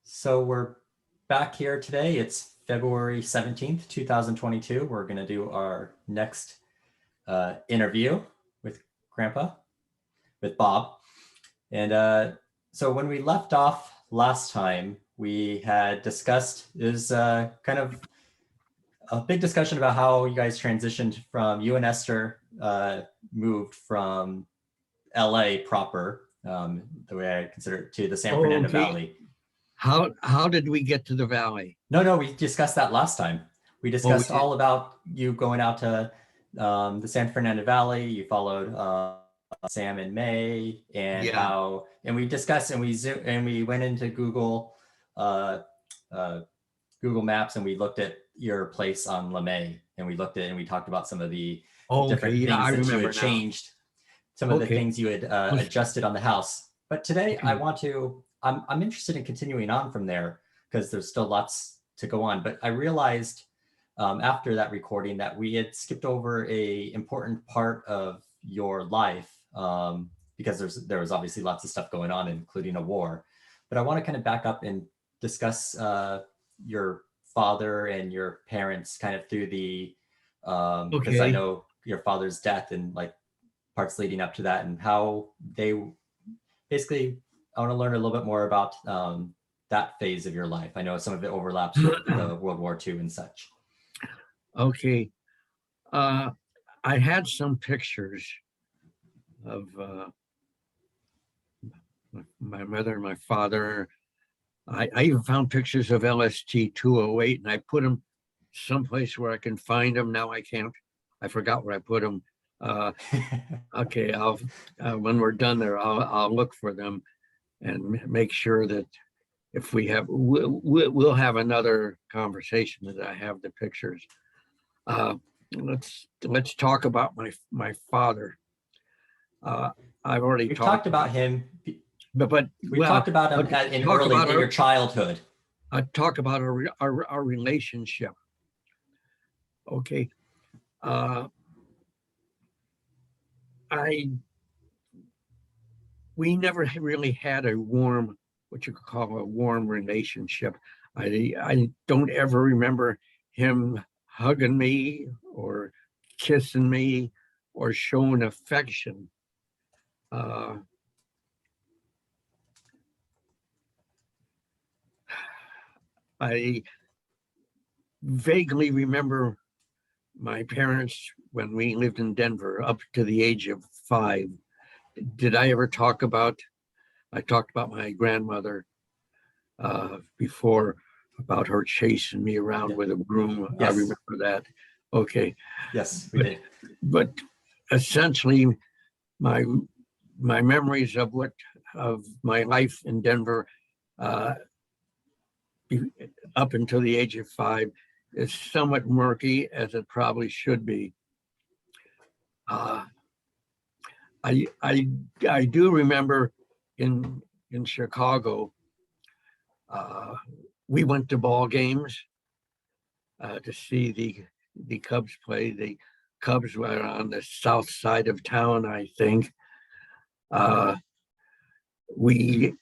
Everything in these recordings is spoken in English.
So we're back here today. It's February 17th, 2022. We're going to do our next interview with Grandpa, with Bob. And so when we left off last time, we had discussed, is kind of a big discussion about how you guys transitioned from, you and Esther moved from LA proper, the way I consider it, to the San Fernando Valley. How did we get to the valley? No, we discussed that last time. We discussed all about you going out to the San Fernando Valley. You followed Sam and May, and how, and we discussed, and we went into Google Maps, and we looked at your place on LeMay, and we looked at, and we talked about some of the different things that you had changed, some of the things you had adjusted on the house. But today I'm interested in continuing on from there because there's still lots to go on. But I realized after that recording that we had skipped over a important part of your life because there was obviously lots of stuff going on, including a war. But I want to kind of back up and discuss your father and your parents kind of through the, because I know your father's death and like parts leading up to that and how they basically, I want to learn a little bit more about that phase of your life. I know some of it overlaps with the World War II and such. Okay. I had some pictures of my mother and my father. I even found pictures of LST 208 and I put them someplace where I can find them. Now I can't. I forgot where I put them. Okay, I'll when we're done there, I'll look for them and make sure that if we have, we'll have another conversation that I have the pictures. Let's talk about my father. I've already talked about him, but we talked about him in your childhood. I talk about our relationship. Okay. We never really had a warm, what you could call a warm relationship. I don't ever remember him hugging me or kissing me or showing affection. I vaguely remember my parents when we lived in Denver up to the age of 5. Did I ever talk about, I talked about my grandmother before, about her chasing me around with a broom. Yes. I remember that. Okay. Yes, we did. But essentially my memories of my life in Denver up until the age of 5 is somewhat murky, as it probably should be. I do remember in Chicago, we went to ball games to see the Cubs play. The Cubs were on the south side of town, I think. I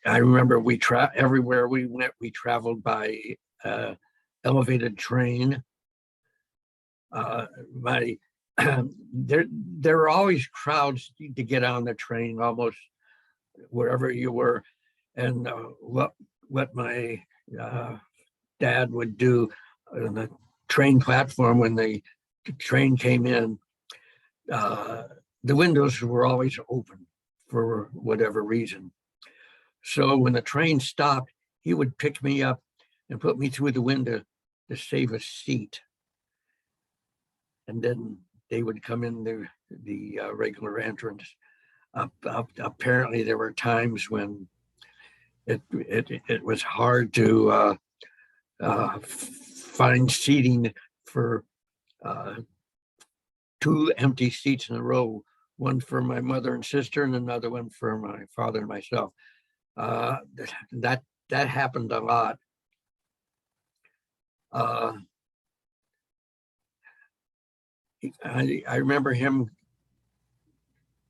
remember everywhere we went, we traveled by elevated train. There were always crowds to get on the train almost wherever you were. And what my dad would do on the train platform when the train came in, the windows were always open for whatever reason. So when the train stopped, he would pick me up and put me through the window to save a seat. And then they would come in the regular entrance. Apparently there were times when it was hard to find seating for 2 empty seats in a row, one for my mother and sister and another one for my father and myself. That happened a lot. I remember him,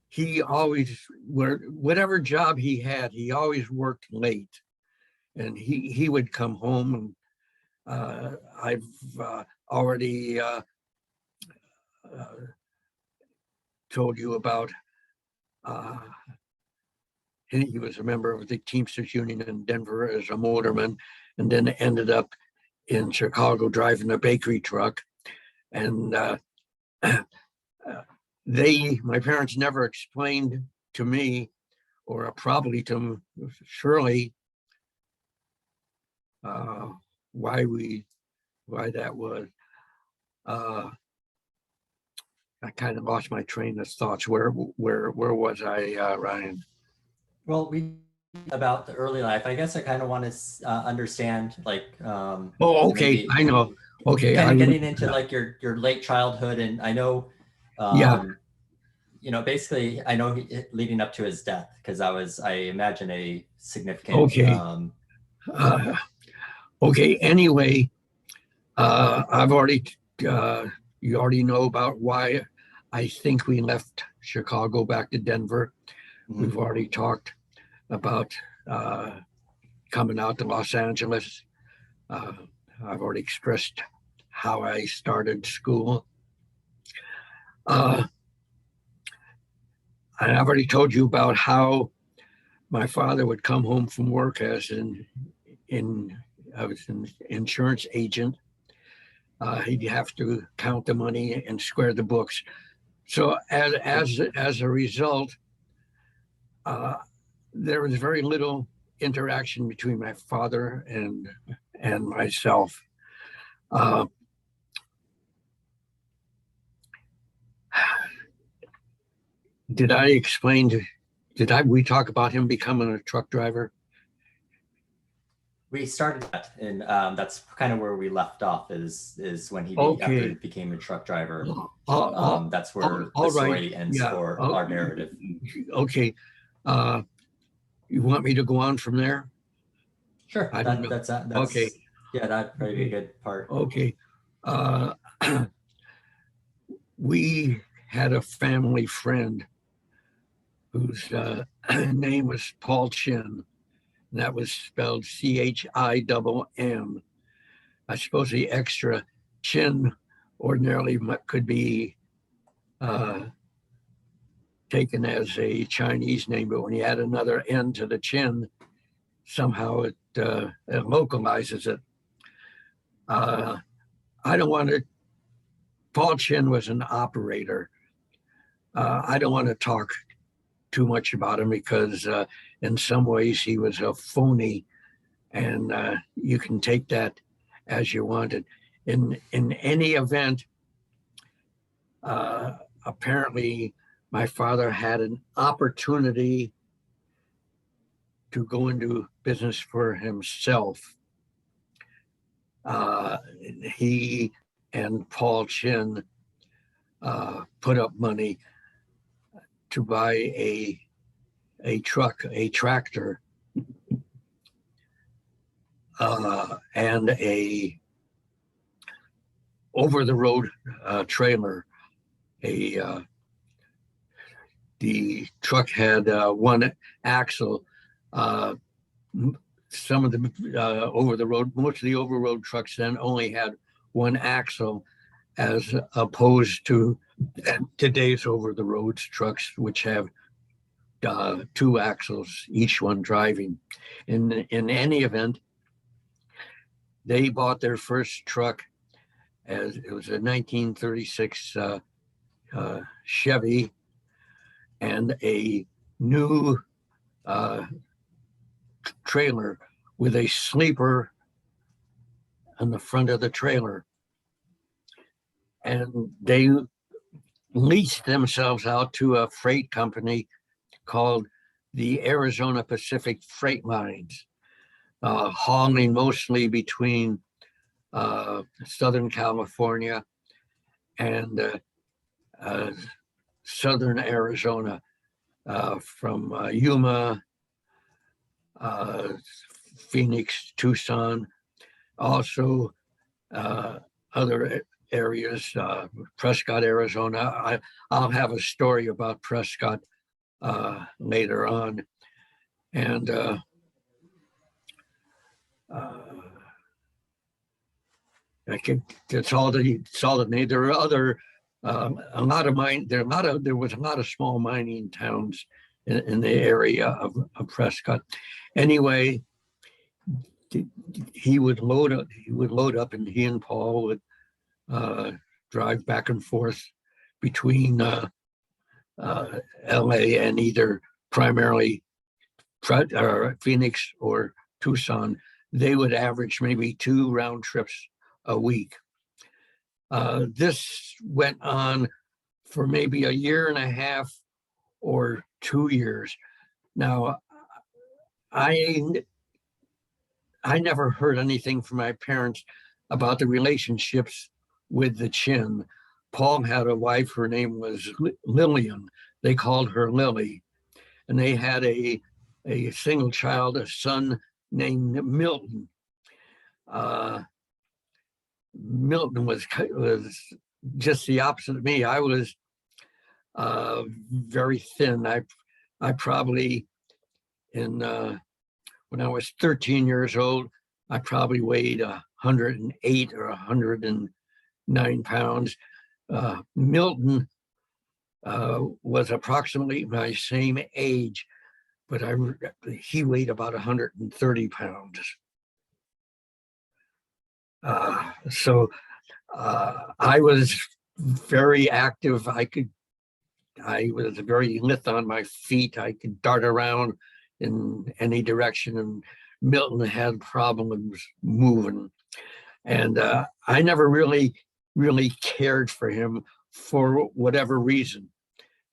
he always, whatever job he had, he always worked late. and he would come home, and I've already told you about he was a member of the Teamsters Union in Denver as a motorman, and then ended up in Chicago driving a bakery truck. And my parents never explained to me, or probably to Shirley, why that was. I kind of lost my train of thoughts. Where was I, Ryan? Well, we about the early life. I guess I kind of want to understand, like. Okay, I know. Okay, kind of getting into like your late childhood, and I know. Yeah. Basically, I know leading up to his death, because that was, I imagine, a significant. Okay. Okay. Anyway, I've already. You already know about why I think we left Chicago back to Denver. Mm-hmm. We've already talked about coming out to Los Angeles. I've already expressed how I started school. And I've already told you about how my father would come home from work I was an insurance agent. He'd have to count the money and square the books. So as a result, there was very little interaction between my father and myself. Did we talk about him becoming a truck driver? We started that, and that's kind of where we left off. Is when he after he became a truck driver. That's where the story ends for our narrative. Okay, you want me to go on from there? Sure. That's okay. Yeah, that'd probably be a good part. Okay. We had a family friend whose name was Paul Chinn. And that was spelled CHIMM. I suppose the extra Chin ordinarily could be taken as a Chinese name, but when you add another N to the Chin, somehow it localizes it. I don't want to. Paul Chinn was an operator. I don't want to talk too much about him because in some ways he was a phony, and you can take that as you wanted. In any event, apparently my father had an opportunity to go into business for himself. He and Paul Chinn put up money to buy a tractor, and a over-the-road trailer. The truck had one axle. Some of the most of the over-road trucks then only had one axle, as opposed to today's over-the-road trucks, which have two axles, each one driving. In any event, they bought their first truck, as it was a 1936 Chevy, and a new trailer with a sleeper on the front of the trailer. And they leased themselves out to a freight company called the Arizona Pacific Freight Lines, hauling mostly between Southern California and Southern Arizona, from Yuma, Phoenix, Tucson, also other areas, Prescott, Arizona. I'll have a story about Prescott later on. And That's all that need. There are other a lot of mine. There was a lot of small mining towns in the area of Prescott. Anyway, he would load up, and he and Paul would drive back and forth between LA and either primarily Phoenix or Tucson. They would average maybe 2 round trips a week. This went on for maybe a year and a half or 2 years. Now, I never heard anything from my parents about the relationships with the Chinn. Paul had a wife, her name was Lillian. They called her Lily. And they had a single child, a son named Milton. Milton was just the opposite of me. I was very thin. I probably, when I was 13 years old, I probably weighed 108 or 109 pounds. Milton was approximately my same age, but he weighed about 130 pounds. So I was very active. I was very lithe on my feet. I could dart around in any direction, and Milton had problems moving. And I never really cared for him for whatever reason.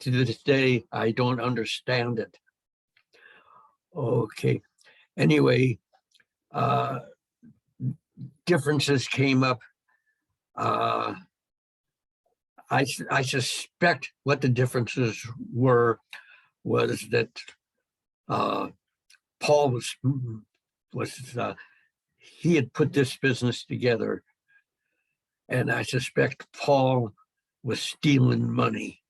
To this day, I don't understand it. Okay. Anyway, differences came up. I suspect what the differences was that Paul he had put this business together, and I suspect Paul was stealing money.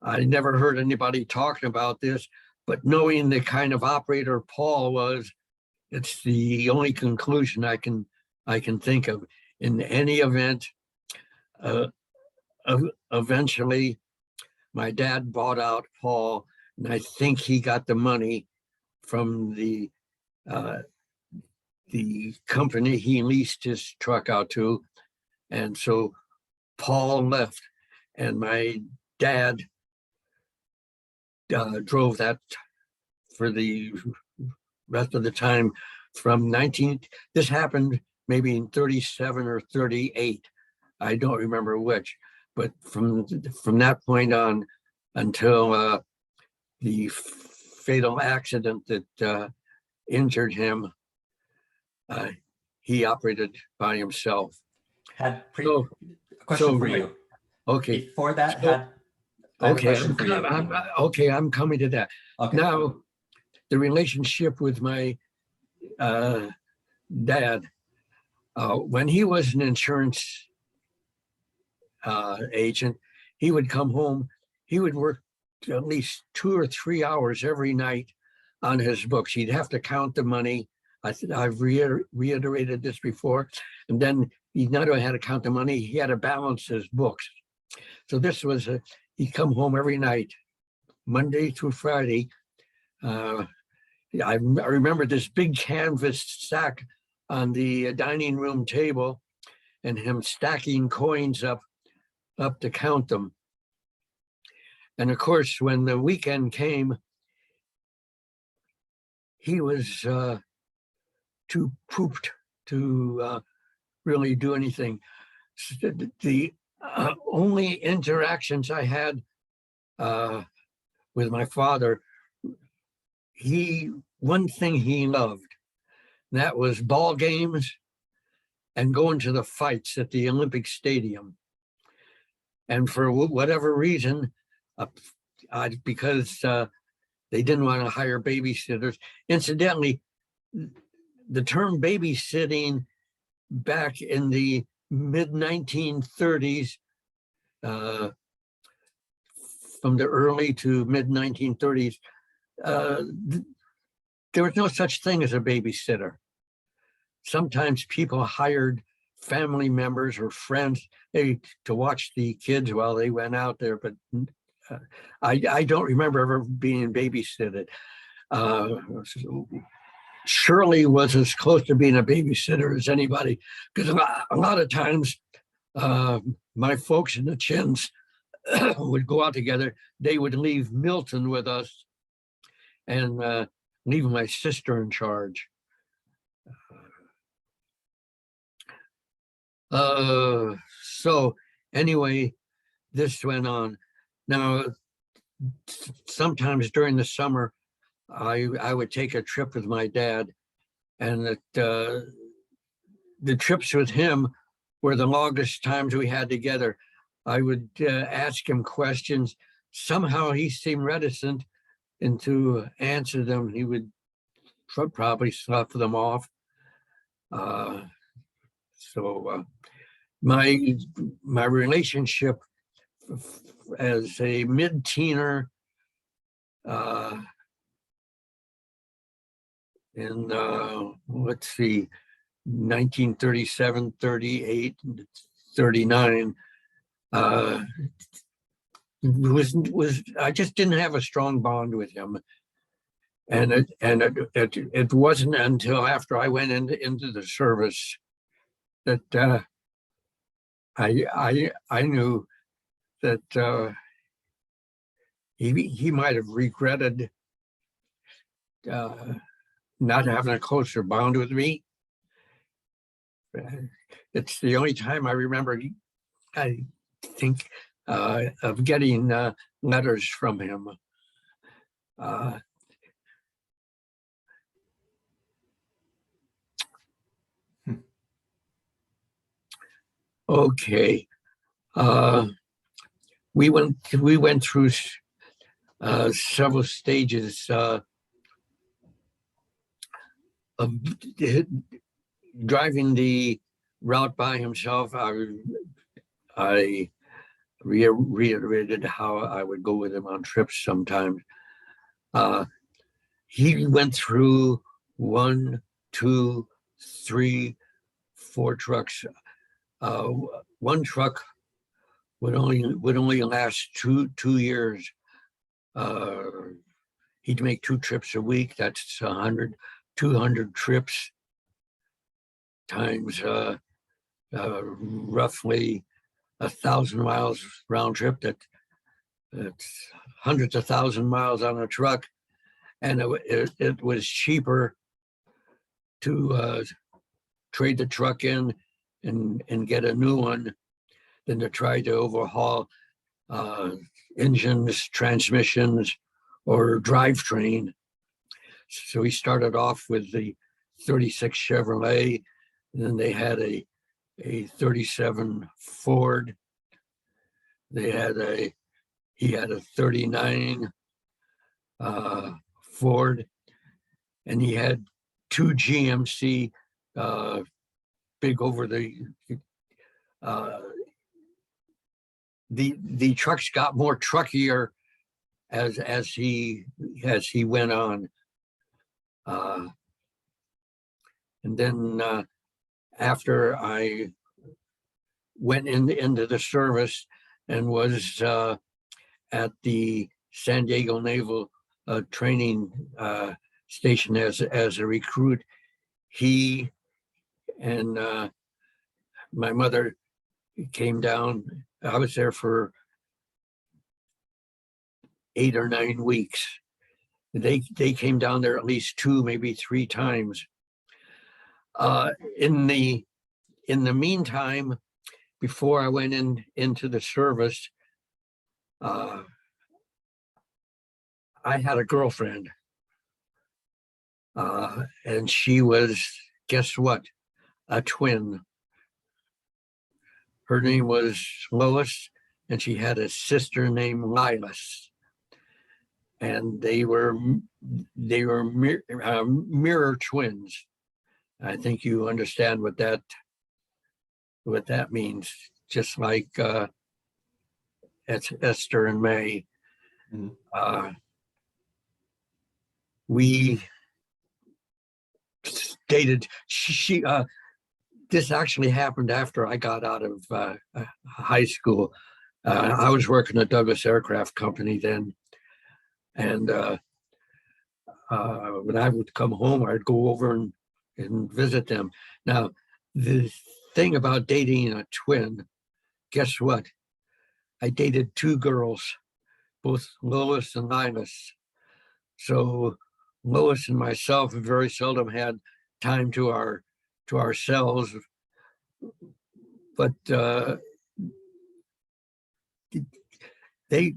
I never heard anybody talking about this, but knowing the kind of operator Paul was, it's the only conclusion I can think of. In any event, eventually, my dad bought out Paul, and I think he got the money from the company he leased his truck out to, and so Paul left, and my dad drove that for the rest of the time from this happened maybe in 37 or 38. I don't remember which, but from that point on until the fatal accident that injured him, he operated by himself. A question for you. Okay. Before that, I have a question for you. I'm coming to that. Okay. Now, the relationship with my dad, when he was an insurance agent, he would come home. He would work at least 2 or 3 hours every night on his books. He'd have to count the money. I've reiterated this before. And then he not only had to count the money, he had to balance his books. So this was he'd come home every night, Monday through Friday. I remember this big canvas sack on the dining room table, and him stacking coins up to count them. And of course, when the weekend came, he was too pooped to really do anything. The only interactions I had with my father, one thing he loved, that was ball games and going to the fights at the Olympic Stadium. And for whatever reason, because they didn't want to hire babysitters. Incidentally, the term babysitting back in the mid-1930s, from the early to mid-1930s, there was no such thing as a babysitter. sometimes people hired family members or friends to watch the kids while they went out there, but I don't remember ever being babysitted. Shirley was as close to being a babysitter as anybody, because a lot of times my folks and the Chinns would go out together. They would leave Milton with us and leave my sister in charge. So anyway, this went on. Now, sometimes during the summer, I would take a trip with my dad, and the trips with him were the longest times we had together. I would ask him questions. Somehow he seemed reticent and to answer them. He would probably slough them off. So my relationship as a mid-teener in let's see, 1937, 38, 39 was I just didn't have a strong bond with him. And it wasn't until after I went into the service that I knew that he might have regretted not having a closer bond with me. It's the only time I remember, I think, of getting letters from him. Okay. We went through several stages of driving the route by himself. I reiterated how I would go with him on trips sometimes. He went through 1, 2, 3, 4 trucks. One truck would only last two years. He'd make 2 trips a week. That's 200 trips times roughly 1,000 miles round trip. That's hundreds of thousand miles on a truck, and it was cheaper to trade the truck in and get a new one than to try to overhaul engines, transmissions, or drivetrain. So he started off with the 36 Chevrolet, and then they had a 37 Ford. He had a 39 Ford, and he had 2 GMC big over the trucks got more truckier as he went on. And then after I went into the service and was at the San Diego Naval Training Station as a recruit, he and my mother came down. I was there for 8 or 9 weeks. They came down there at least 2, maybe 3 times. In the meantime, before I went into the service, I had a girlfriend, and she was, guess what, a twin. Her name was Lois, and she had a sister named Lilas, and they were mirror twins. I think you understand what that means. Just like Esther and May. We dated. This actually happened after I got out of high school. I was working at Douglas Aircraft Company then, and when I would come home, I'd go over and visit them. Now, the thing about dating a twin, guess what? I dated two girls, both Lois and Linus. So Lois and myself very seldom had time to ourselves, but they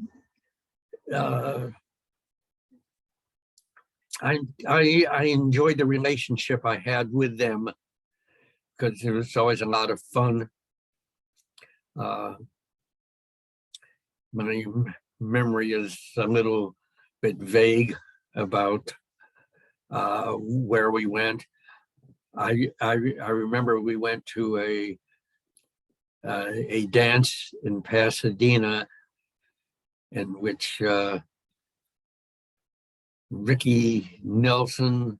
I enjoyed the relationship I had with them because it was always a lot of fun. My memory is a little bit vague about where we went. I remember we went to a dance in Pasadena in which Ricky Nelson,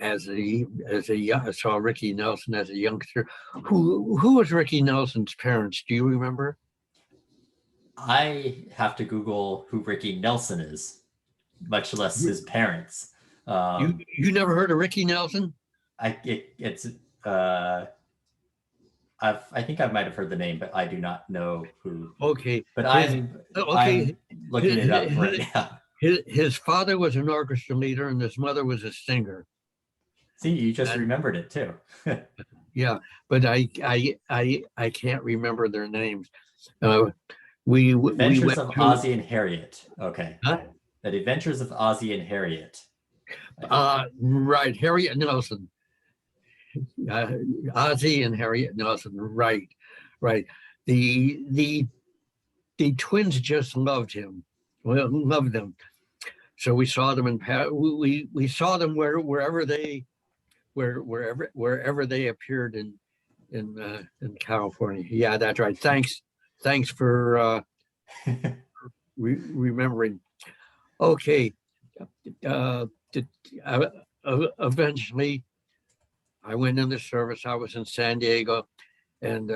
I saw Ricky Nelson as a youngster. Who was Ricky Nelson's parents? Do you remember? I have to Google who Ricky Nelson is, much less his parents. You never heard of Ricky Nelson? I think I might have heard the name, but I do not know who. Okay. But I'm looking it up right now. His father was an orchestra leader and his mother was a singer. See, you just remembered it too. Yeah, but I can't remember their names. We Adventures went of to, Ozzie and Harriet. Okay. Huh? The Adventures of Ozzie and Harriet. Right, Harriet Nelson. Ozzie and Harriet Nelson. Right. The twins just loved him. Well, loved them. So we saw them we saw them wherever they appeared in California. Yeah, that's right. Thanks for remembering. Okay. Eventually, I went in the service. I was in San Diego, and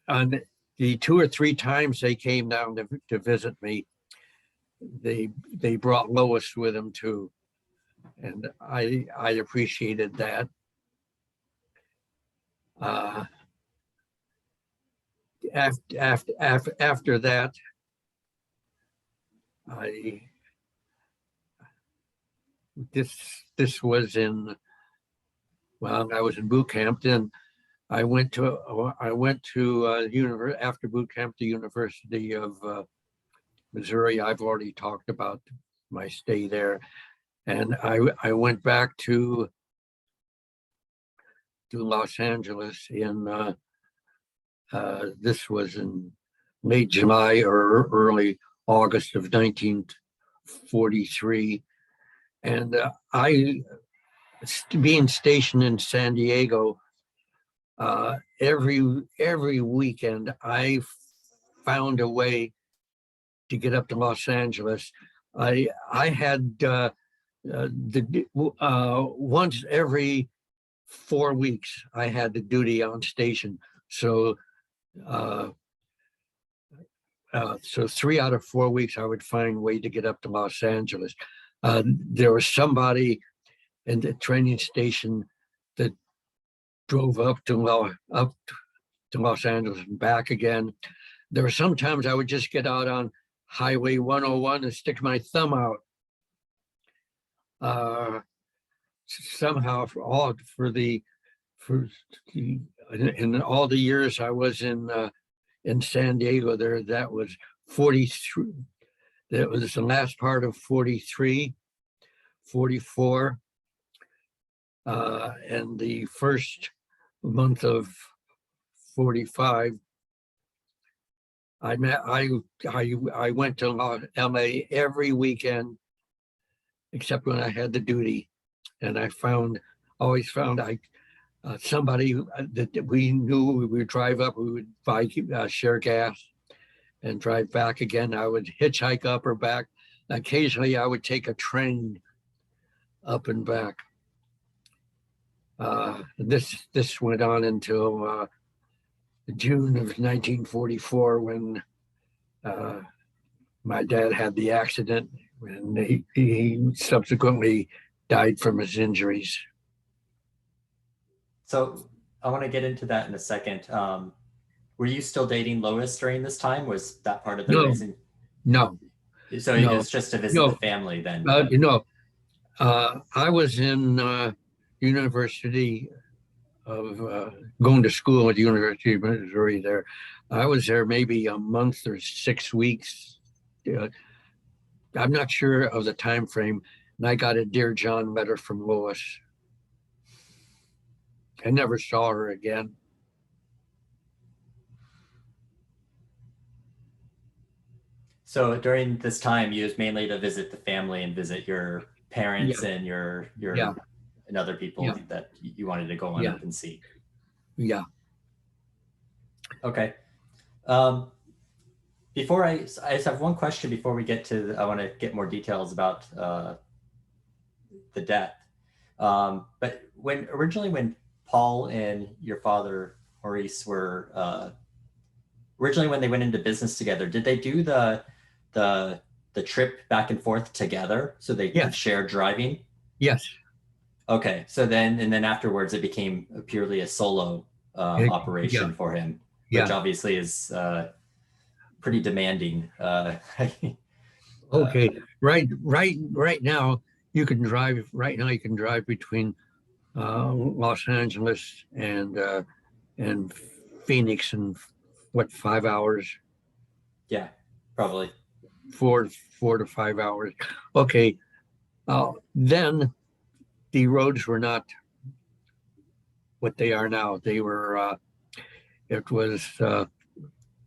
on the 2 or 3 times they came down to visit me, they brought Lois with them too, and I appreciated that. After that, this was in, well, I was in boot camp. Then I went to after boot camp, the University of Missouri. I've already talked about my stay there, and I went back to Los Angeles in this was in late July or early August of 1943, and being stationed in San Diego, every weekend I found a way to get up to Los Angeles. I had once every 4 weeks I had the duty on station, so 3 out of 4 weeks I would find a way to get up to Los Angeles. There was somebody in the training station that drove up to Los Angeles and back again. There were sometimes I would just get out on Highway 101 and stick my thumb out. Somehow, in all the years I was in San Diego, that was 43. That was the last part of 43, 44, and the first month of 45. I went to LA every weekend except when I had the duty, and I always found somebody that we knew. We would drive up, we would buy share gas and drive back again. I would hitchhike up or back occasionally I would take a train up and back. This went on until June of 1944 when my dad had the accident, and he subsequently died from his injuries. So I want to get into that in a second. Were you still dating Lois during this time? Was that part of the reason? No. So it was just to visit the family then? I was in University of going to school at the University of Missouri there. I was there maybe a month or 6 weeks. I'm not sure of the time frame. And I got a Dear John letter from Lois. I never saw her again. So during this time, you was mainly to visit the family and visit your parents and your and other people that you wanted to go on up and see. Yeah. Okay. Before I just have one question before we get to, I want to get more details about the death. But when Paul and your father, Maurice, were originally when they went into business together, did they do the trip back and forth together so they could share driving? Yes. Okay. So then afterwards it became purely a solo operation for him, which obviously is pretty demanding. Okay. Right now you can drive. Right now you can drive between Los Angeles and Phoenix in what, 5 hours? Yeah, probably 4 to 5 hours. Okay. Then the roads were not what they are now. They were. It was,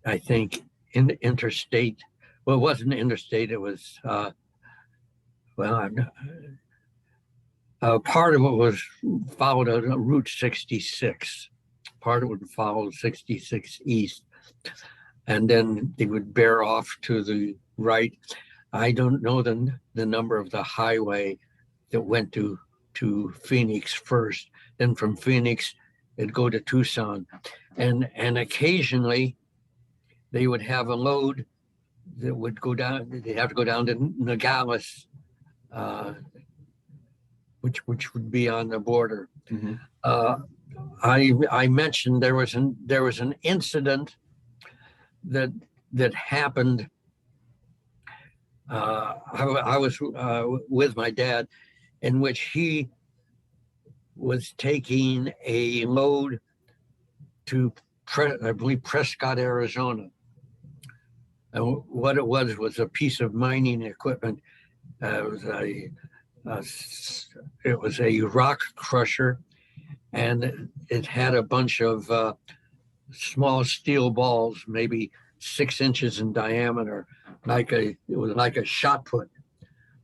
I think, interstate. Well, it wasn't interstate. It was. Part of it was followed on Route 66. Part of it would follow 66 East. And then they would bear off to the right. I don't know the number of the highway that went to Phoenix first. Then from Phoenix, it'd go to Tucson. And occasionally they would have a load that would go down. They'd have to go down to Nogales, which would be on the border. Mm-hmm. I mentioned there was an incident that happened. I was with my dad, in which he was taking a load to I believe Prescott, Arizona. And what it was a piece of mining equipment. It was a rock crusher, and it had a bunch of small steel balls, maybe 6 inches in diameter, it was like a shot put.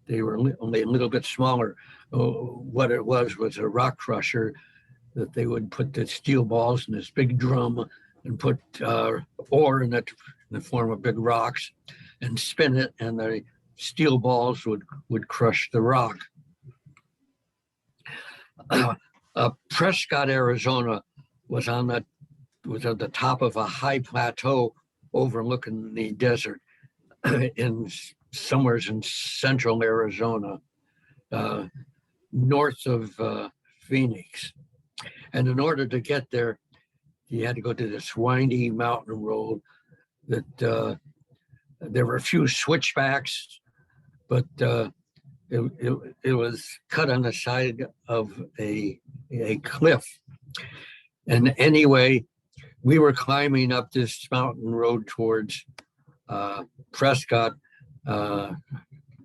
They were only a little bit smaller. What it was a rock crusher that they would put the steel balls in this big drum and put ore in it in the form of big rocks and spin it, and the steel balls would crush the rock. Prescott, Arizona was at the top of a high plateau overlooking the desert somewhere in central Arizona, north of Phoenix. And in order to get there, you had to go to this windy mountain road that there were a few switchbacks, but it was cut on the side of a cliff. And anyway, we were climbing up this mountain road towards Prescott. I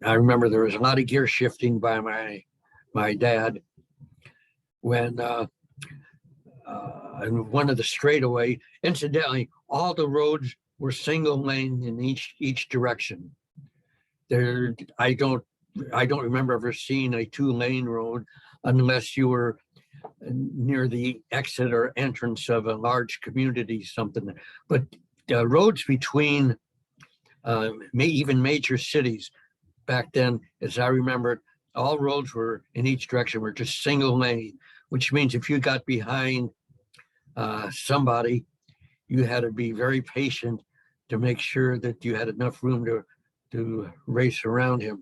remember there was a lot of gear shifting by my dad when in one of the straightaway. Incidentally, all the roads were single lane in each direction. I don't remember ever seeing a 2-lane road unless you were near the exit or entrance of a large community, something. But roads between even major cities back then, as I remember, all roads were in each direction were just single lane, which means if you got behind somebody, you had to be very patient to make sure that you had enough room to race around him.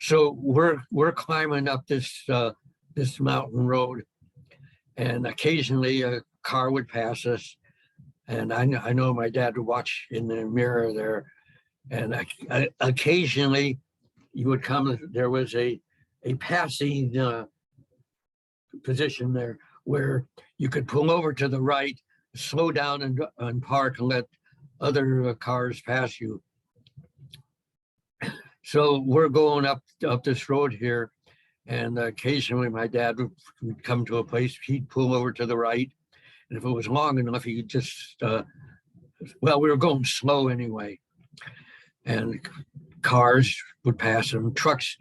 So we're climbing up this mountain road, and occasionally a car would pass us, and I know my dad would watch in the mirror there, and occasionally you would come. There was a passing position there where you could pull over to the right, slow down and park and let other cars pass you. So we're going up this road here, and occasionally my dad would come to a place, he'd pull over to the right, and if it was long enough, he could just, well, we were going slow anyway, and cars would pass him, trucks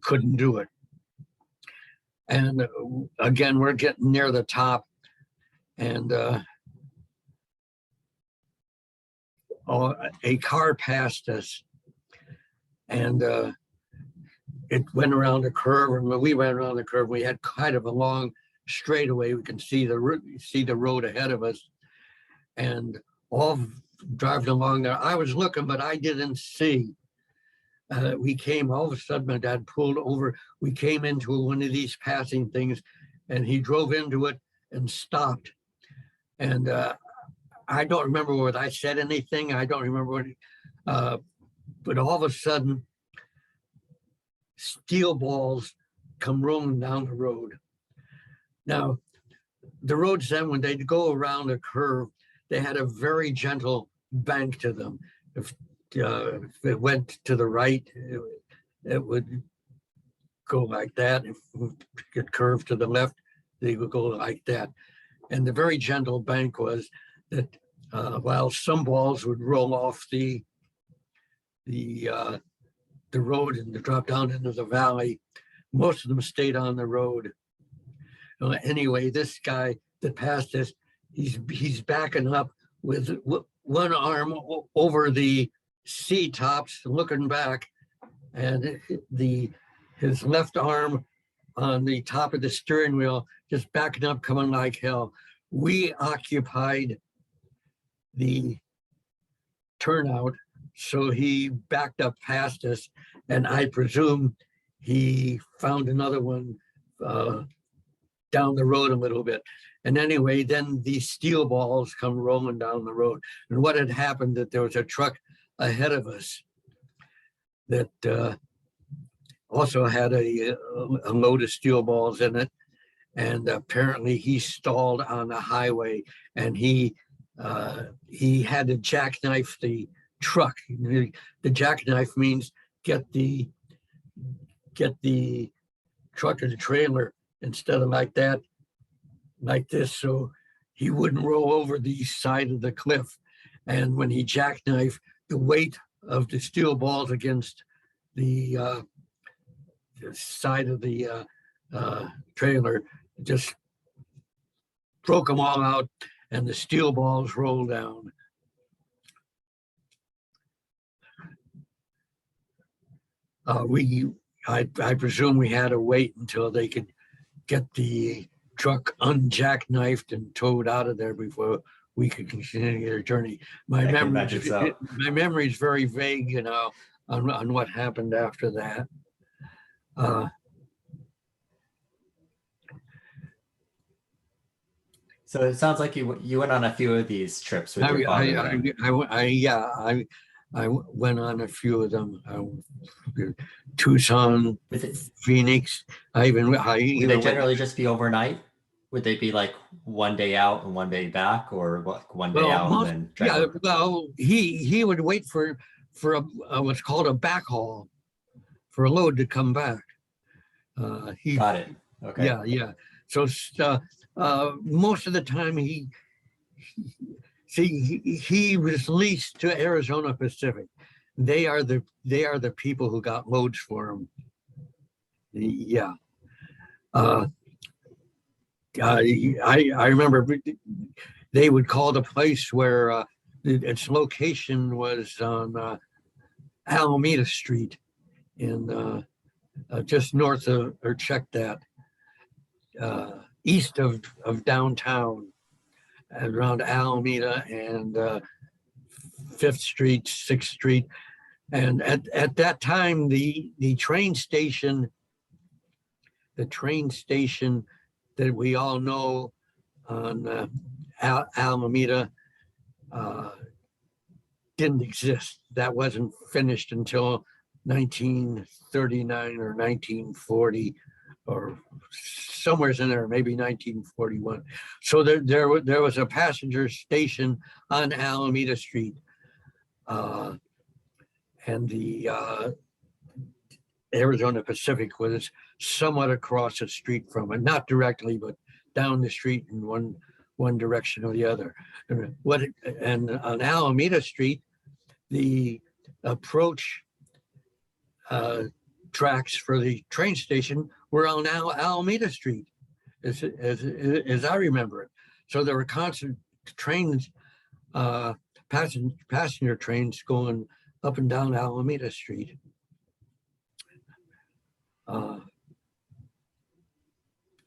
couldn't do it. And again, we're getting near the top, and a car passed us, and it went around a curve, and when we went around the curve, we had kind of a long straightaway. We can see the road ahead of us, and all driving along there. I was looking, but I didn't see. We came, all of a sudden, my dad pulled over. We came into one of these passing things, and he drove into it and stopped. And I don't remember whether I said anything. I don't remember what, but all of a sudden, steel balls come rolling down the road. Now, the roads then, when they'd go around a curve, they had a very gentle bank to them. If it went to the right, it would go like that. If it curved to the left, they would go like that. And the very gentle bank was that while some balls would roll off the road and drop down into the valley, most of them stayed on the road. Anyway, this guy that passed us, he's backing up with one arm over the seat tops, looking back, and his left arm on the top of the steering wheel, just backing up, coming like hell. We occupied the turnout, so he backed up past us, and I presume he found another one down the road a little bit. And anyway, then these steel balls come rolling down the road. And what had happened, that there was a truck ahead of us that also had a load of steel balls in it. And apparently he stalled on the highway, and he had to jackknife the truck. The jackknife means get the truck or the trailer instead of like that, like this, so he wouldn't roll over the side of the cliff. And when he jackknifed, the weight of the steel balls against the side of the trailer just broke them all out, and the steel balls rolled down. I presume we had to wait until they could get the truck unjackknifed and towed out of there before we could continue our journey. My memory is very vague, you know, on what happened after that. So it sounds like you went on a few of these trips with your father. I went on a few of them. Tucson, Phoenix. Would they generally just be overnight? Would they be like one day out and one day back, or one day out and then drive over? Well, he would wait for what's called a backhaul, for a load to come back. Got it. Okay. Yeah. So most of the time he was leased to Arizona Pacific. They are the people who got loads for him. Yeah. I remember they would call the place where its location was on Alameda Street in just north of, or check that, east of downtown, around Alameda and 5th Street, 6th Street. And at that time, the train station that we all know on Alameda didn't exist. That wasn't finished until 1939 or 1940 or somewhere in there, maybe 1941. So there was a passenger station on Alameda Street. And the Arizona Pacific was somewhat across the street from it, not directly, but down the street in one direction or the other. And on Alameda Street, the approach tracks for the train station were on Alameda Street, as I remember it. So there were constant trains, passenger trains going up and down Alameda Street.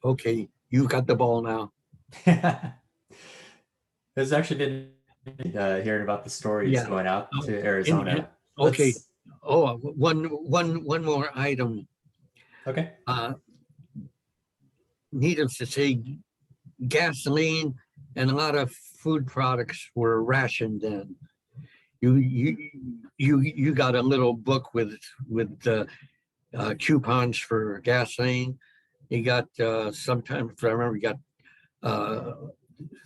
Okay, you got the ball now. This actually been hearing about the stories going out to Arizona. Okay. One more item. Okay. Needless to say, gasoline and a lot of food products were rationed then. You got a little book with coupons for gasoline. You got sometimes, I remember, you got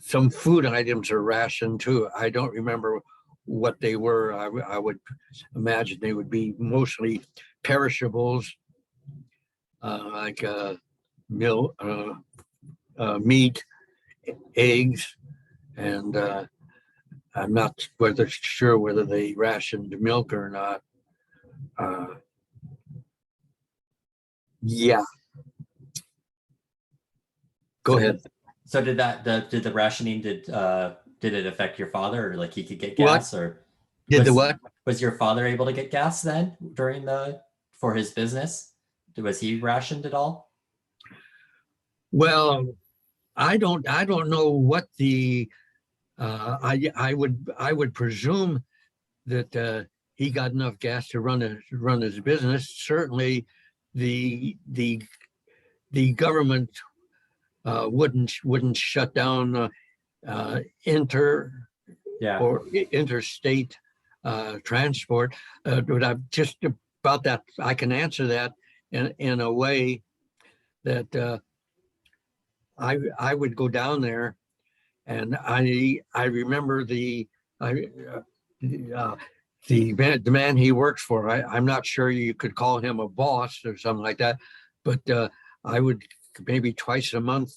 some food items are rationed too. I don't remember what they were. I would imagine they would be mostly perishables, like milk, meat, eggs, and I'm not sure whether they rationed milk or not. Yeah. Go ahead. So did the rationing, did it affect your father, or like he could get gas, or was your father able to get gas then for his business? Was he rationed at all? Well, I don't know what the I would presume that he got enough gas to run his business. Certainly the government wouldn't shut down interstate transport. But I'm just about that. I can answer that in a way that I would go down there, and I remember the man he works for. I'm not sure you could call him a boss or something like that, but I would, maybe twice a month,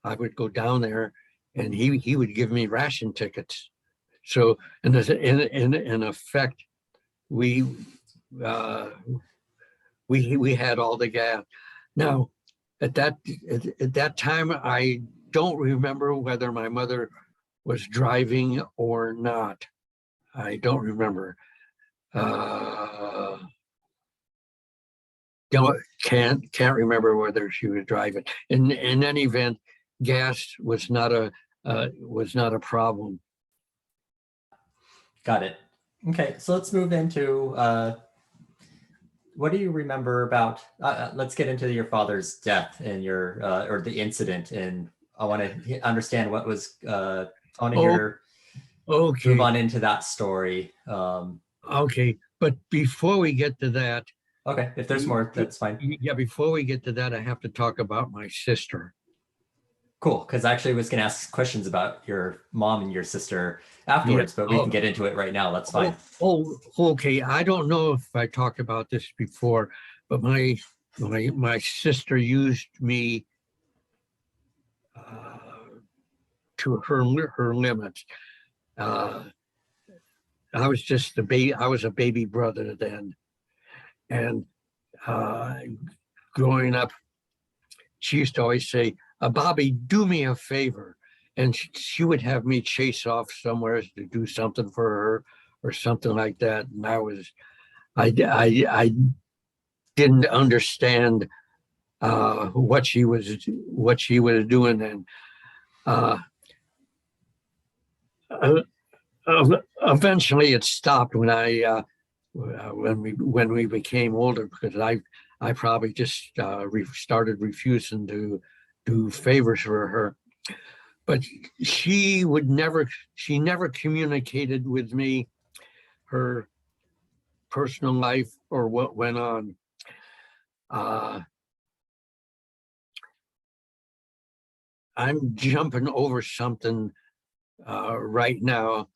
I would go down there, and he would give me ration tickets. So in effect, we had all the gas. Now, at that time, I don't remember whether my mother was driving or not. I don't remember. Can't remember whether she was driving. In any event, gas was not a problem. Got it. Okay, so let's move into what do you remember about? Let's get into your father's death and your or the incident, and I want to understand what was. I want to hear. Okay. Move on into that story. Okay, but before we get to that. Okay, if there's more, that's fine. Yeah, before we get to that, I have to talk about my sister. Cool, because I actually was going to ask questions about your mom and your sister afterwards, but we can get into it right now. That's fine. Okay. I don't know if I talked about this before, but my sister used me to her limits. I was just I was a baby brother then. And growing up, she used to always say, Bobby, do me a favor. And she would have me chase off somewhere to do something for her or something like that. And I didn't understand what she was doing, and eventually it stopped when when we became older, because I probably just started refusing to do favors for her. But she never communicated with me her personal life or what went on. I'm jumping over something right now,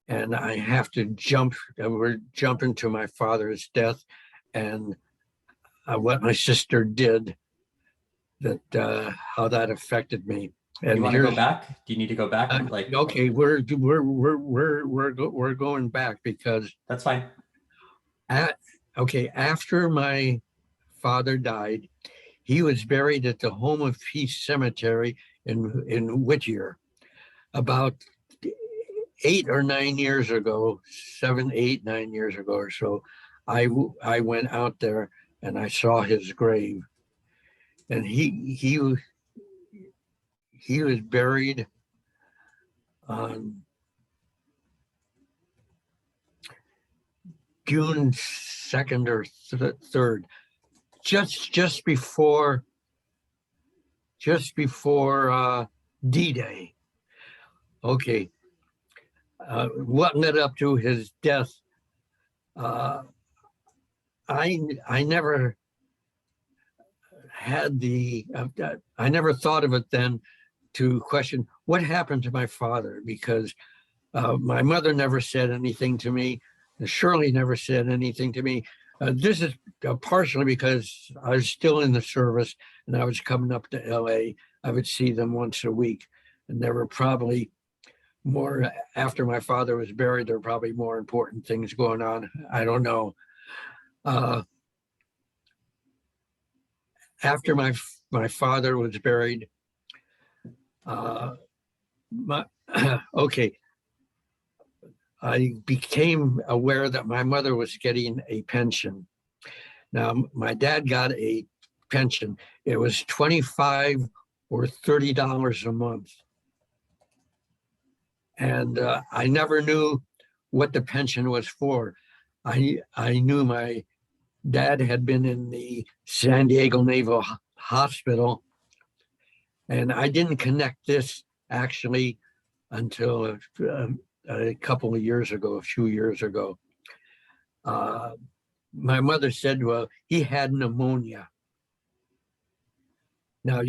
and I have to jump. We're jumping to my father's death and what my sister did, that how that affected me. And you want to go back? Do you need to go back? Okay, we're going back because that's fine. After my father died, he was buried at the Home of Peace Cemetery in Whittier. About 8 or 9 years ago, 7, 8, 9 years ago or so, I went out there and I saw his grave, and he was buried on June 2nd or 3rd, just before D-Day. Okay, what led up to his death? I never had I never thought of it then to question what happened to my father, because my mother never said anything to me. Shirley never said anything to me. This is partially because I was still in the service and I was coming up to LA. I would see them once a week, and there were probably more, after my father was buried, there were probably more important things going on. I don't know. After my father was buried, okay, I became aware that my mother was getting a pension. Now, my dad got a pension. It was $25 or $30 a month. And I never knew what the pension was for. I knew my dad had been in the San Diego Naval Hospital, and I didn't connect this actually until a couple of years ago, a few years ago. My mother said, well, he had pneumonia. Now,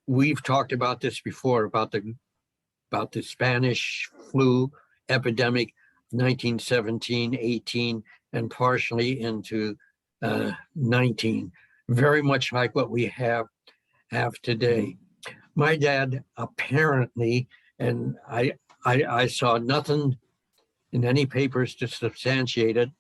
we've talked about this before, about the Spanish flu epidemic, 1917, 18, and partially into 19, very much like what we have today. My dad apparently, and I saw nothing in any papers to substantiate it,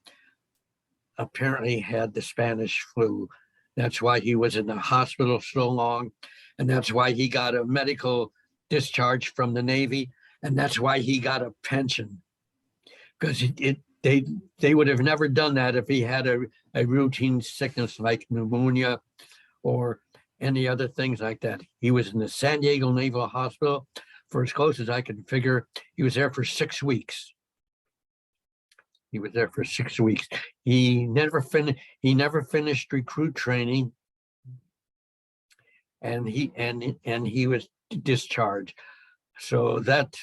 apparently had the Spanish flu. That's why he was in the hospital so long, and that's why he got a medical discharge from the Navy, and that's why he got a pension, because they would have never done that if he had a routine sickness like pneumonia or any other things like that. He was in the San Diego Naval Hospital for, as close as I can figure, he was there for 6 weeks. He was there for 6 weeks. He never finished recruit training, and he was discharged. So that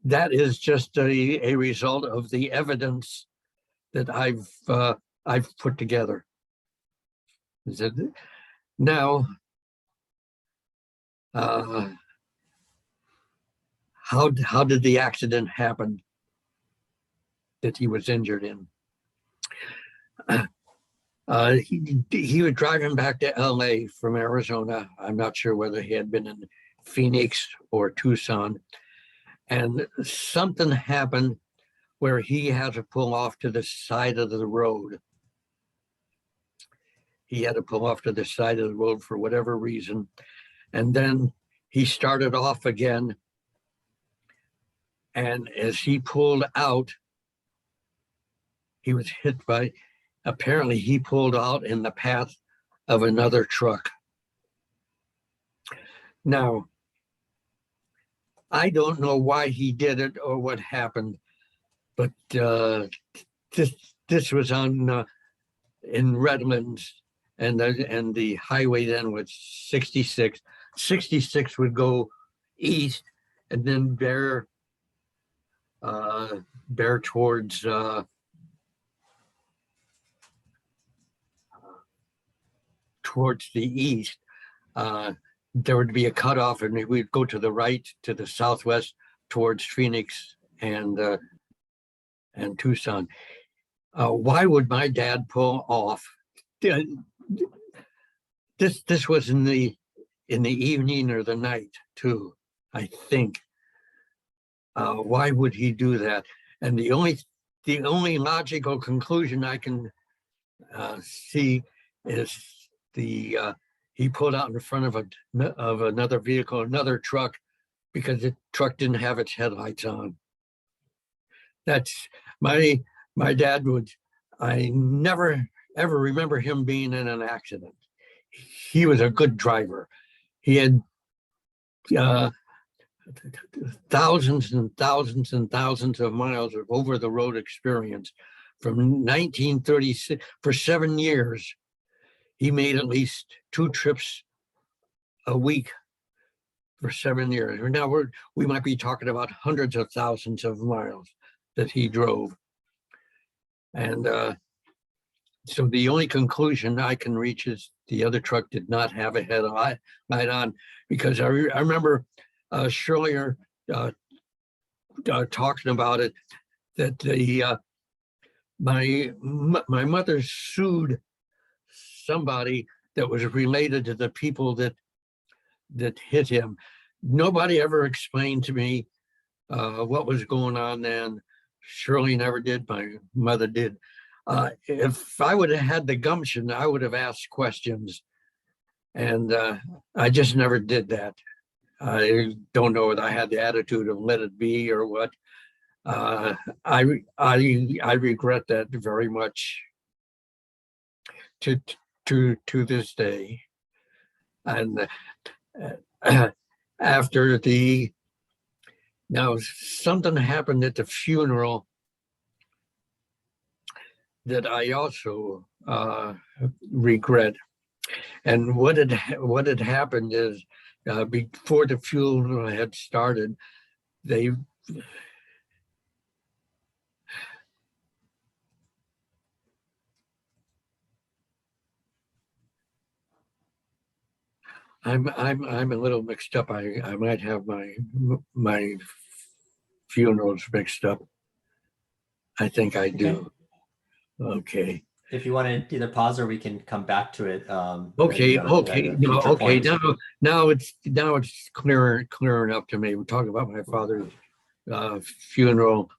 is just a result of the evidence that I've put together. Now, how did the accident happen that he was injured in? He was driving back to LA from Arizona. I'm not sure whether he had been in Phoenix or Tucson. And something happened where he had to pull off to the side of the road. He had to pull off to the side of the road for whatever reason. And then he started off again. And as he pulled out, he was hit by, apparently he pulled out in the path of another truck. Now, I don't know why he did it or what happened, but this was on in Redlands, and the highway then was 66. 66 would go east and then bear towards the east. There would be a cutoff, and we'd go to the right, to the southwest, towards Phoenix and Tucson. Why would my dad pull off? This was in the evening or the night too, I think. Why would he do that? And the only logical conclusion I can see is he pulled out in front of another vehicle, another truck, because the truck didn't have its headlights on. That's my dad would. I never ever remember him being in an accident. He was a good driver. He had thousands and thousands and thousands of miles of over the road experience. From 1936, for 7 years, he made at least 2 trips a week for 7 years. Now we might be talking about hundreds of thousands of miles that he drove. And so the only conclusion I can reach is the other truck did not have a headlight on, because I remember Shirley talking about it, that my mother sued somebody that was related to the people that hit him. Nobody ever explained to me what was going on then. Shirley never did. My mother did. If I would have had the gumption, I would have asked questions, and I just never did that. I don't know whether I had the attitude of let it be or what. I regret that very much to this day. And after now something happened at the funeral that I also regret. And what had happened is, before the funeral had started, I'm a little mixed up. I might have my funerals mixed up. I think I do. Okay. If you want to either pause or we can come back to it. Okay. Now it's clear enough to me. We're talking about my father's funeral,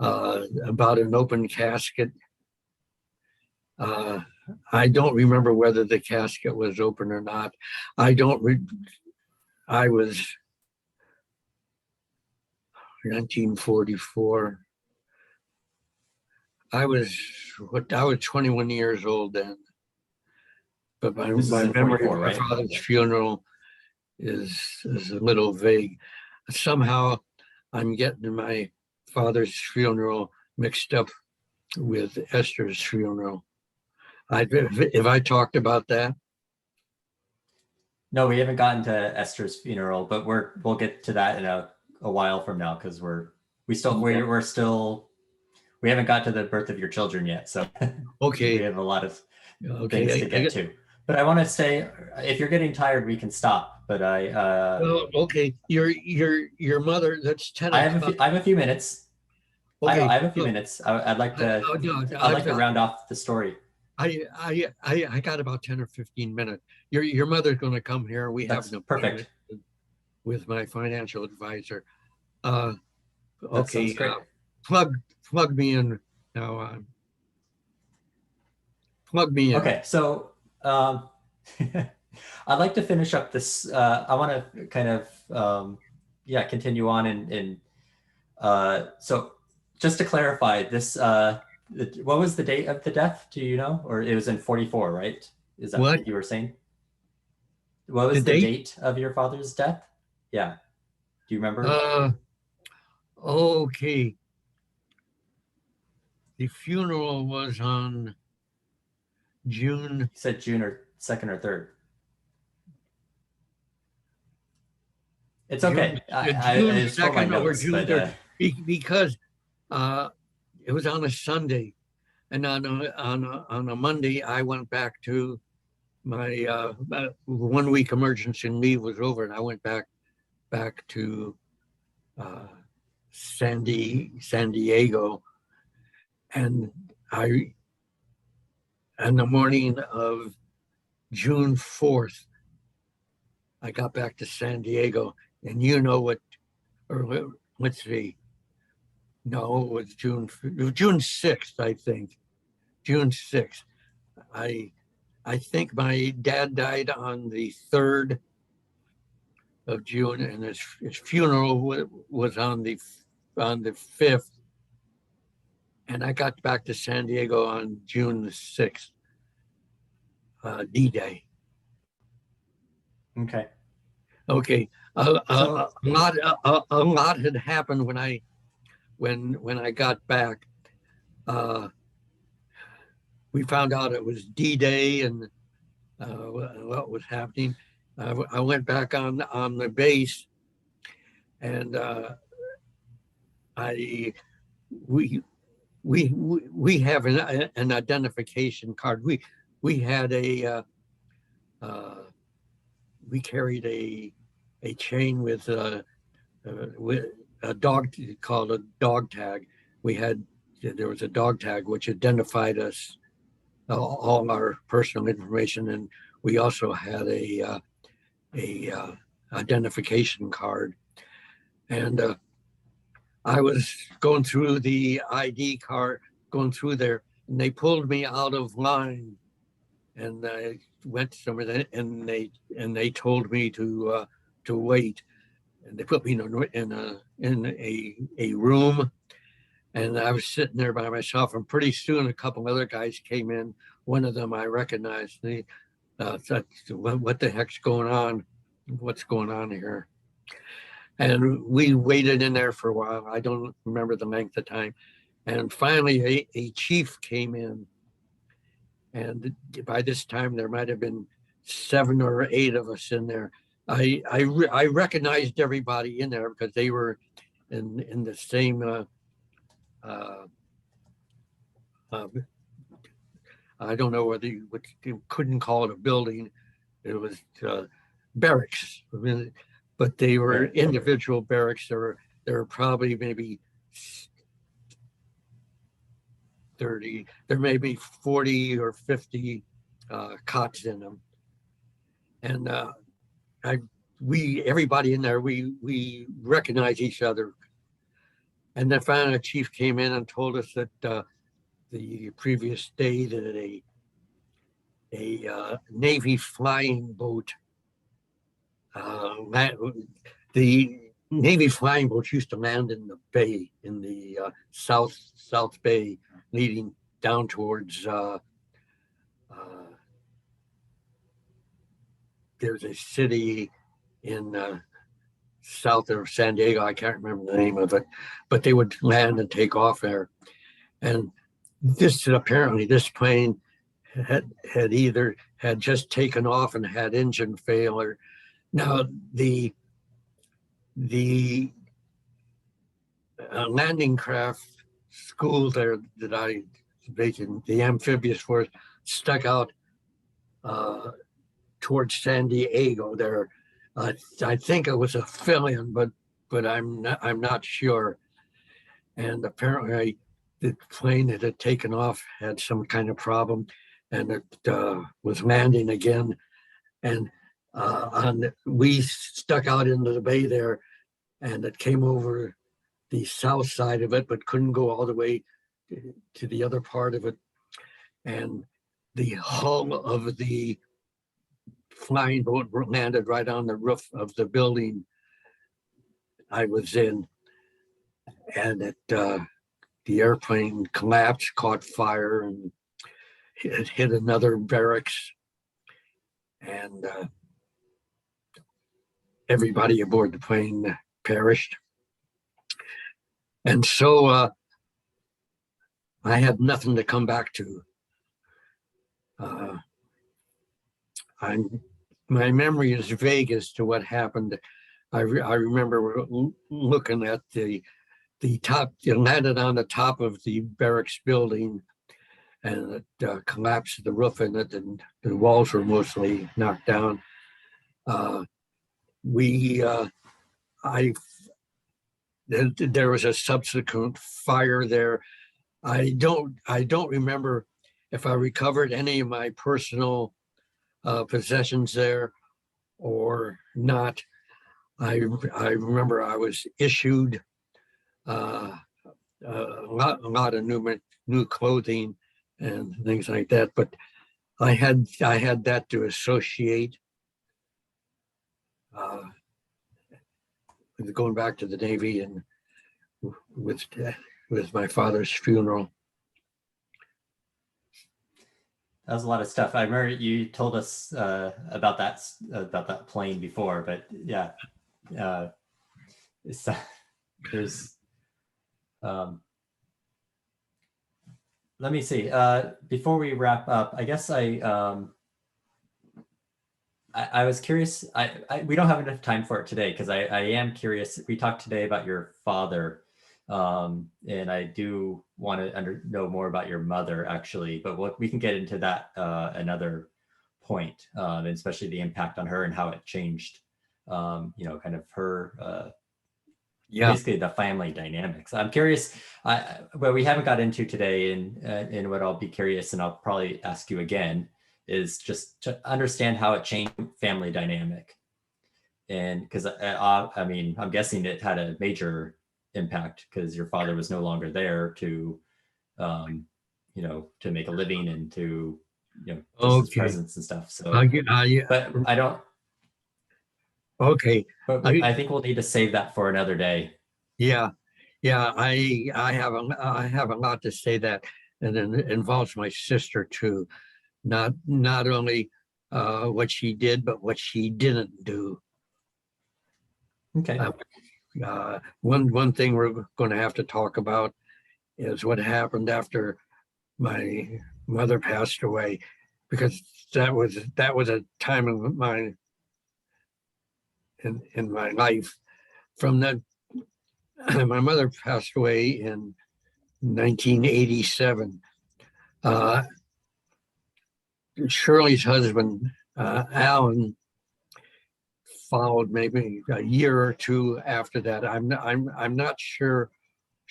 about an open casket. I don't remember whether the casket was open or not. I was 1944. I was 21 years old then. But my memory of my father's funeral is a little vague. Somehow I'm getting my father's funeral mixed up with Esther's funeral. Have I talked about that? No, we haven't gotten to Esther's funeral, but we'll get to that in a while from now, because we haven't got to the birth of your children yet. So okay, we have a lot of things to get to. But I want to say, if you're getting tired, we can stop. But well, okay, your mother. That's 10. I have a few minutes. Okay. I have a few minutes. I'd like to. I'd like to round off the story. I got about 10 or 15 minutes. Your mother's going to come here. We have an appointment with my financial advisor. Okay, plug me in now. Plug me in. Okay, so I'd like to finish up this. I want to kind of continue on, and so just to clarify, this What was the date of the death? Do you know? Or it was in 44, right? Is that What? what you were saying? What The was the date? date of your father's death? Yeah. Do you remember? Uh, okay. The funeral was on June. You said June or 2nd or 3rd. It's June, okay. I June just pulled my 2nd or notes, June but 3rd, because it was on a Sunday. And on a Monday, I went back to my 1 week emergency leave was over, and I went back to uh, San Diego, and I on the morning of June 4th, I got back to San Diego, and you know what? Or let's see, no, it was June 6th, I think. June 6th. I think my dad died on the 3rd of June, and his funeral was on the 5th, and I got back to San Diego on June the 6th, D-Day. okay. Okay, So a lot had happened when I got back. We found out it was D-Day and what was happening. I went back on the base, and I we we have an identification card. We had we carried a chain with a dog called a dog tag. There was a dog tag which identified us, all our personal information, and we also had a identification card. And I was going through the ID card, going through there, and they pulled me out of line, and I went somewhere, and they told me to wait, and they put me in a room, and I was sitting there by myself, and pretty soon a couple other guys came in. One of them I recognized. They thought, what the heck's going on? What's going on here? And we waited in there for a while. I don't remember the length of time. And finally, a chief came in. And by this time, there might have been 7 or 8 of us in there. I recognized everybody in there because they were in the same, I don't know whether you couldn't call it a building. It was barracks. I mean, but they were individual barracks. There were probably maybe 30, there may be 40 or 50 cots in them. And everybody in there, we recognize each other. And then finally a chief came in and told us that the previous day that a Navy flying boat, the Navy flying boats used to land in the bay, in the South Bay, leading down towards there's a city in south of San Diego. I can't remember the name of it, but they would land and take off there. And apparently this plane had just taken off and had engine failure. Now the landing craft school there that I in the amphibious force stuck out towards San Diego there. I think it was a fill-in, but I'm not sure. And apparently the plane that had taken off had some kind of problem, and it was landing again. And we stuck out into the bay there, and it came over the south side of it, but couldn't go all the way to the other part of it. And the hull of the flying boat landed right on the roof of the building I was in, and the airplane collapsed, caught fire, and it hit another barracks, and everybody aboard the plane perished. And so I had nothing to come back to. My memory is vague as to what happened. I remember looking at the top. It landed on the top of the barracks building, and it collapsed the roof in it, and the walls were mostly knocked down. There was a subsequent fire there. I don't remember if I recovered any of my personal possessions there or not. I remember I was issued a lot of new clothing and things like that, but I had that to associate with going back to the Navy and with my father's funeral. That was a lot of stuff. I remember you told us about that plane before, but yeah, there's. Let me see. Before we wrap up, I guess I was curious. We don't have enough time for it today because I am curious. We talked today about your father. And I do want to know more about your mother, actually, but we can get into that another point, and especially the impact on her and how it changed, kind of her, basically the family dynamics. I'm curious, what we haven't got into today, and what I'll be curious, and I'll probably ask you again, is just to understand how it changed family dynamic. And because I'm guessing it had a major impact because your father was no longer there to to make a living and to his presence and stuff. So but I don't. Okay. But I think we'll need to save that for another day. Yeah. I have a lot to say that, and it involves my sister too. Not only what she did, but what she didn't do. Okay. One thing we're going to have to talk about is what happened after my mother passed away, because that was a time of mine in my life. From that, my mother passed away in 1987. Shirley's husband, Alan, followed maybe a year or two after that. I'm not sure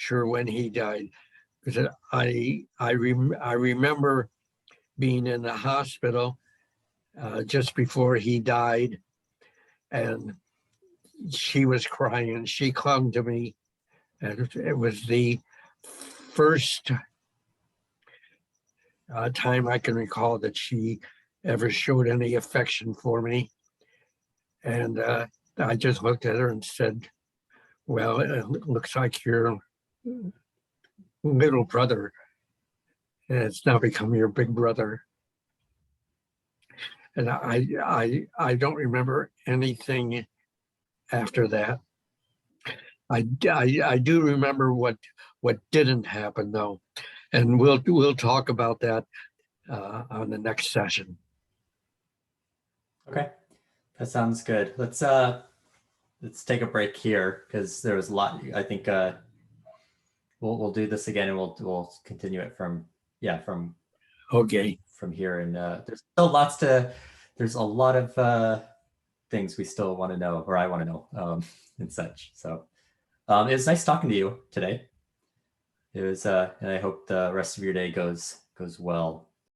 when he died, because I remember being in the hospital just before he died, and she was crying and she clung to me, and it was the first time I can recall that she ever showed any affection for me. And I just looked at her and said, well, it looks like your little brother has now become your big brother. And I don't remember anything after that. I do remember what didn't happen though, and we'll talk about that on the next session. Okay. That sounds good. Let's take a break here because there was a lot. I think we'll do this again, and we'll continue it from here. And there's still there's a lot of things we still want to know, or I want to know, and such. So it was nice talking to you today. It was, and I hope the rest of your day goes well.